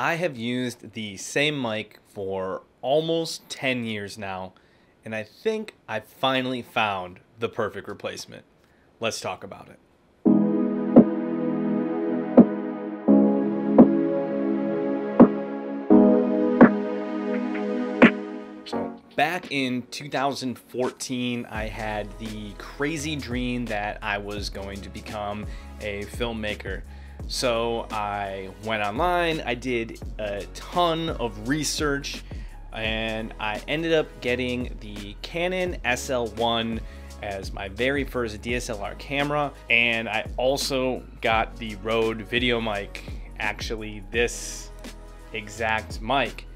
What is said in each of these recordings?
I have used the same mic for almost 10 years now, and I think I finally found the perfect replacement. Let's talk about it. So back in 2014, I had the crazy dream that I was going to become a filmmaker. So I went online, I did a ton of research, and I ended up getting the Canon SL1 as my very first DSLR camera, and I also got the Rode Videomic, actually this exact mic.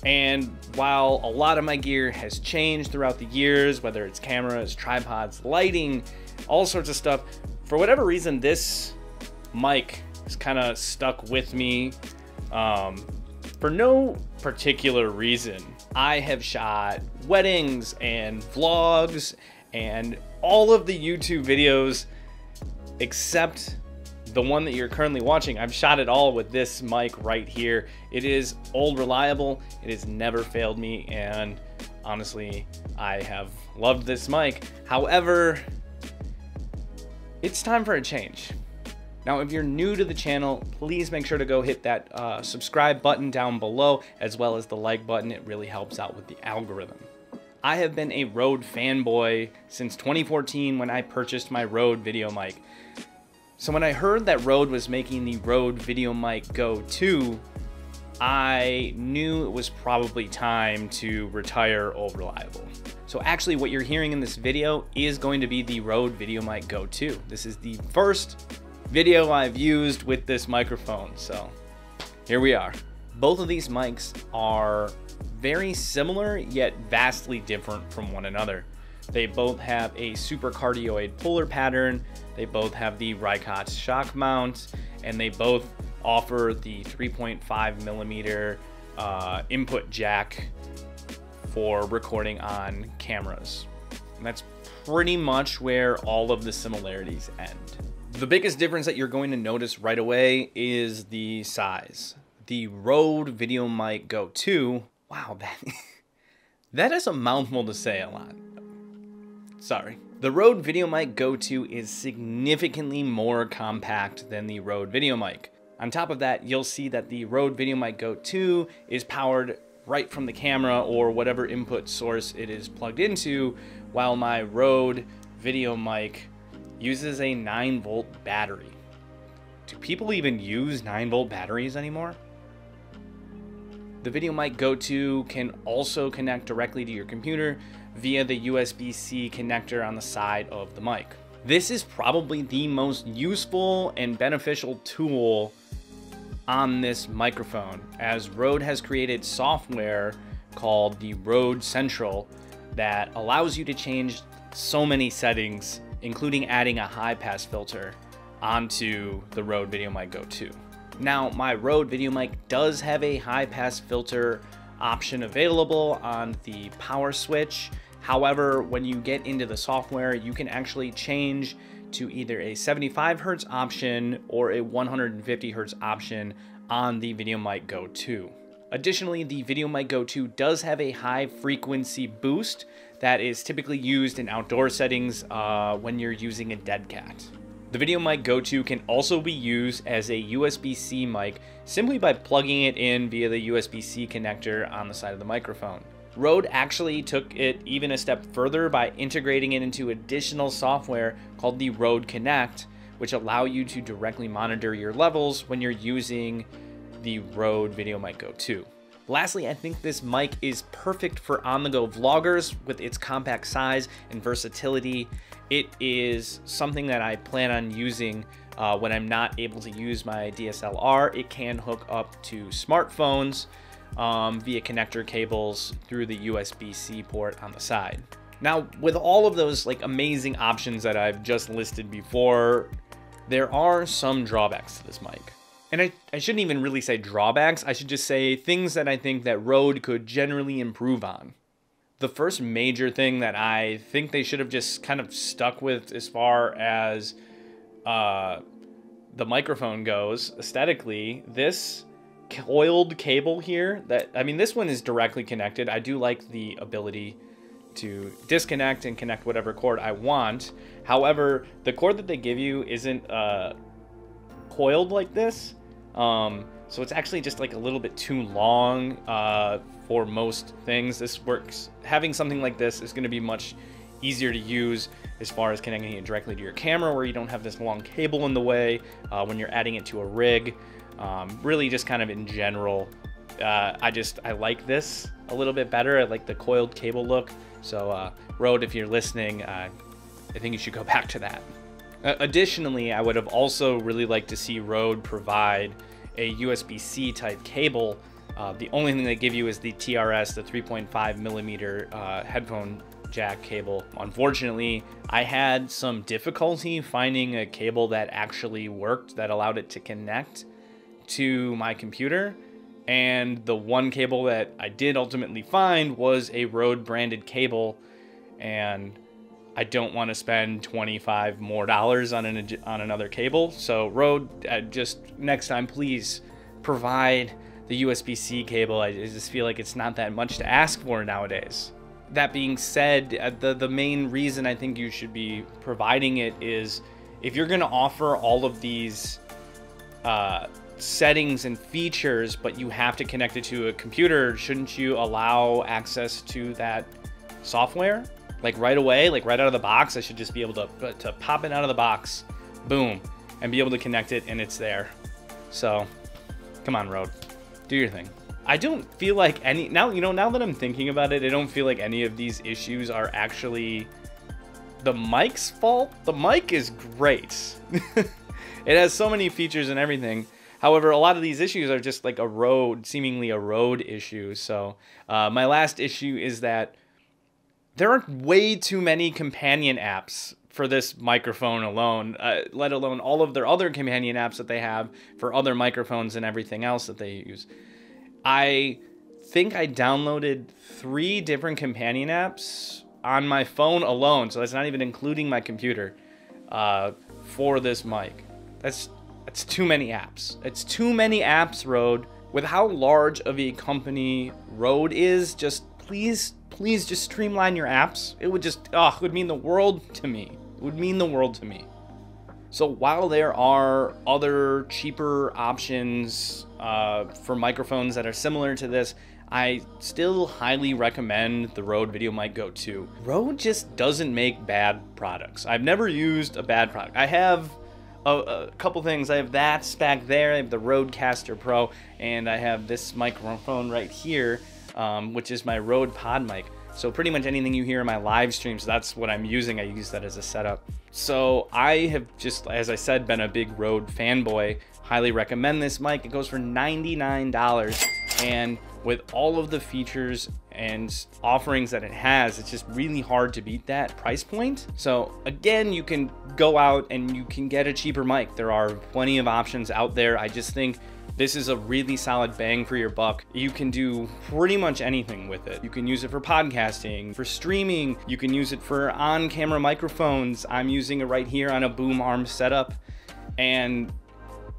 And while a lot of my gear has changed throughout the years, whether it's cameras, tripods, lighting, all sorts of stuff, for whatever reason this mic is kind of stuck with me for no particular reason. I have shot weddings and vlogs and all of the YouTube videos except the one that you're currently watching. I've shot it all with this mic right here. It is old reliable, it has never failed me, and honestly I have loved this mic. However, it's time for a change. Now, if you're new to the channel, please make sure to go hit that subscribe button down below, as well as the like button. It really helps out with the algorithm. I have been a Rode fanboy since 2014 when I purchased my Rode Videomic. So when I heard that Rode was making the Rode Videomic Go II, I knew it was probably time to retire old reliable. So actually what you're hearing in this video is going to be the Rode Videomic Go II. This is the first video I've used with this microphone, so here we are. Both of these mics are very similar yet vastly different from one another. They both have a supercardioid puller pattern, they both have the Ricot shock mount, and they both offer the 3.5 millimeter input jack for recording on cameras. And that's pretty much where all of the similarities end. The biggest difference that you're going to notice right away is the size. The Rode Videomic Go II, wow, that is a mouthful to say a lot. Sorry. The Rode Videomic Go II is significantly more compact than the Rode Videomic. On top of that, you'll see that the Rode Videomic Go II is powered right from the camera or whatever input source it is plugged into, while my Rode Videomic uses a 9-volt battery. Do people even use 9-volt batteries anymore? The Videomic Go II can also connect directly to your computer via the USB-C connector on the side of the mic. This is probably the most useful and beneficial tool on this microphone, as Rode has created software called the Rode Central that allows you to change so many settings, including adding a high-pass filter onto the Rode Videomic Go II. Now, my Rode Videomic does have a high-pass filter option available on the power switch. However, when you get into the software, you can actually change to either a 75 Hz option or a 150 Hz option on the Videomic Go II. Additionally, the Videomic Go II does have a high frequency boost that is typically used in outdoor settings when you're using a dead cat. The Videomic Go II can also be used as a USB-C mic simply by plugging it in via the USB-C connector on the side of the microphone. Rode actually took it even a step further by integrating it into additional software called the Rode Connect, which allow you to directly monitor your levels when you're using the Rode Videomic Go II. Lastly, I think this mic is perfect for on-the-go vloggers with its compact size and versatility. It is something that I plan on using when I'm not able to use my DSLR. It can hook up to smartphones via connector cables through the USB-C port on the side. Now, with all of those amazing options that I've just listed before, there are some drawbacks to this mic. And I shouldn't even really say drawbacks, I should just say things that I think that Rode could generally improve on. The first major thing that I think they should have just kind of stuck with as far as the microphone goes, aesthetically, this coiled cable here that, I mean, this one is directly connected. I do like the ability to disconnect and connect whatever cord I want. However, the cord that they give you isn't coiled like this. So it's actually just like a little bit too long for most things. This works. Having something like this is going to be much easier to use as far as connecting it directly to your camera, where you don't have this long cable in the way when you're adding it to a rig. Really just kind of in general, I like this a little bit better. I like the coiled cable look. So Rode, if you're listening, I think you should go back to that. Additionally, I would have also really liked to see Rode provide a USB-C type cable. The only thing they give you is the TRS, the 3.5 millimeter headphone jack cable. Unfortunately, I had some difficulty finding a cable that actually worked, that allowed it to connect to my computer. And the one cable that I did ultimately find was a Rode branded cable, and I don't want to spend $25 more on another cable. So Rode, just next time, please provide the USB-C cable. I just feel like it's not that much to ask for nowadays. That being said, the main reason I think you should be providing it is if you're going to offer all of these settings and features, but you have to connect it to a computer, shouldn't you allow access to that software? Like right away, like right out of the box, I should just be able to pop it out of the box, boom, and be able to connect it, and it's there. So, come on, Rode, do your thing. I don't feel like now that I'm thinking about it, I don't feel like any of these issues are actually the mic's fault. The mic is great. It has so many features and everything. However, a lot of these issues are just like seemingly a Rode issue. So, my last issue is that there are way too many companion apps for this microphone alone, let alone all of their other companion apps that they have for other microphones and everything else that they use. I think I downloaded 3 different companion apps on my phone alone, so that's not even including my computer, for this mic. That's too many apps. It's too many apps, Rode. With how large of a company Rode is, just please just streamline your apps. It would just, it would mean the world to me. It would mean the world to me. So while there are other cheaper options for microphones that are similar to this, I still highly recommend the Rode Videomic Go II. Rode just doesn't make bad products. I've never used a bad product. I have a couple things. I have that back there. I have the Rodecaster Pro, and I have this microphone right here, which is my Rode Pod mic. So pretty much anything you hear in my live streams, that's what I'm using. I use that as a setup. So I have just, as I said, been a big Rode fanboy. Highly recommend this mic. It goes for $99, and with all of the features and offerings that it has, it's just really hard to beat that price point. So again, you can go out and you can get a cheaper mic. There are plenty of options out there. I just think this is a really solid bang for your buck. You can do pretty much anything with it. You can use it for podcasting, for streaming. You can use it for on-camera microphones. I'm using it right here on a boom arm setup. And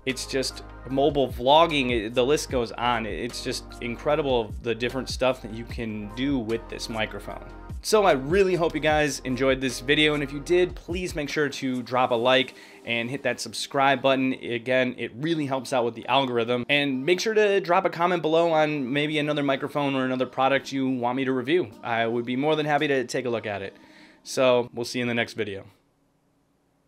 it's just mobile vlogging. The list goes on. It's just incredible, the different stuff that you can do with this microphone. So I really hope you guys enjoyed this video, and if you did, please make sure to drop a like and hit that subscribe button. Again, it really helps out with the algorithm. And make sure to drop a comment below on maybe another microphone or another product you want me to review. I would be more than happy to take a look at it. So we'll see you in the next video.